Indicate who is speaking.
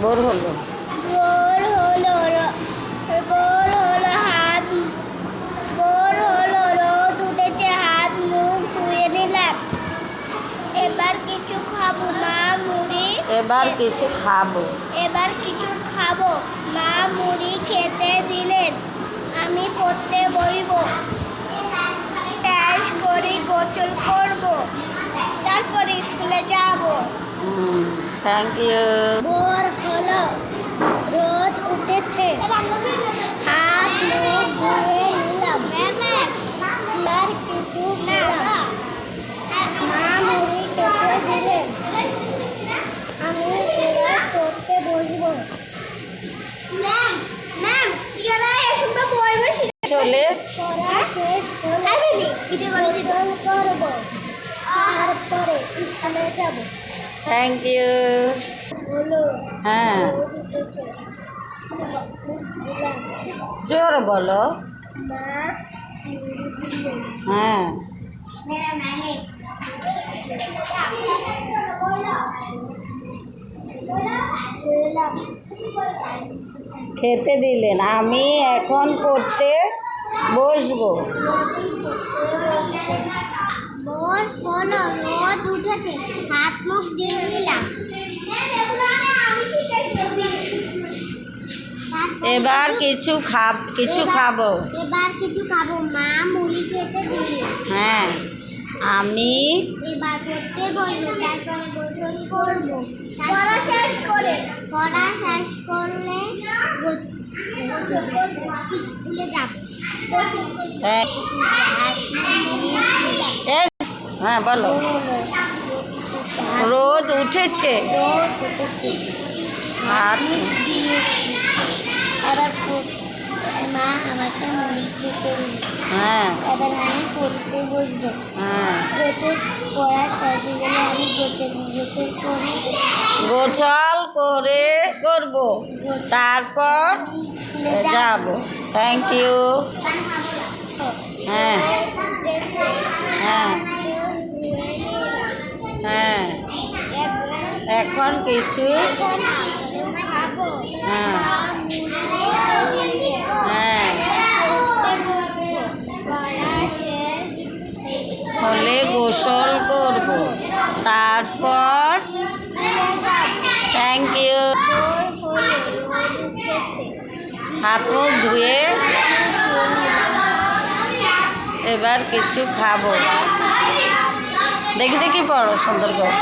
Speaker 1: ভোর হলো।
Speaker 2: ভোর হলো ভোর হলো হাত ভোর হলো রোদ উঠেছে, হাত মুখ ধুয়ে নিলাম। এবার কিছু খাবো মা মুড়ি
Speaker 1: এবার কিছু খাবো।
Speaker 2: এবার কিছু খাবো মা মুড়ি খেতে দিলেন। আমি পড়তে বসবো, ব্রাশ করে গোসল করবো, তারপর স্কুলে যাবো।
Speaker 1: Thank you.
Speaker 2: ভোর হলো রোদ উঠেছে, হাত মুখ ধুয়ে নিলাম। এবার কিছু খেলাম, মা মুড়ি খেতে দিলেন। আমি এবার পড়তে বসবো।
Speaker 1: চলে
Speaker 2: পড়া শেষ হলে গোসল করবো, তারপরে স্কুলে যাবো।
Speaker 1: Thank you.
Speaker 2: হলো
Speaker 1: হ্যাঁ,
Speaker 2: রোদ উঠেছে,
Speaker 1: জোর বলো।
Speaker 2: মা মুড়ি দিলেন।
Speaker 1: হ্যাঁ, খেতে দিলেন। আমি এখন পড়তে বসবো।
Speaker 2: ভোর হলো রোদ উঠেছে, হাত মুখ ধুয়ে নিলাম।
Speaker 1: এবার কিছু খাবো।
Speaker 2: এবার কিছু খাবো মা মুড়ি খেতে দিলেন।
Speaker 1: হ্যাঁ, আমি
Speaker 2: এবার পড়তে বসবো, তারপরে গোসল করবো। পড়া শেষ করলে স্কুলে যাবো।
Speaker 1: হ্যাঁ বলো। রোদ উঠেছে, হাত
Speaker 2: এবার মা আমাকে মুড়ি খেতে দিল।
Speaker 1: হ্যাঁ
Speaker 2: এবার আমি পড়তে বসবো।
Speaker 1: হ্যাঁ,
Speaker 2: গোসল পড়া শেষ হয়ে গেলে আমি
Speaker 1: গোসল করে করবো, তারপর
Speaker 2: স্কুলে
Speaker 1: যাব। Thank you. হ্যাঁ হ্যাঁ হ্যাঁ, এখন কিছু
Speaker 2: খাবো।
Speaker 1: হ্যাঁ হ্যাঁ হলে গোসল করব, তারপর থ্যাংক ইউ। হাত মুখ ধুয়ে এবার কিছু খাবো। দেখি দেখি পড়ো সুন্দর করে।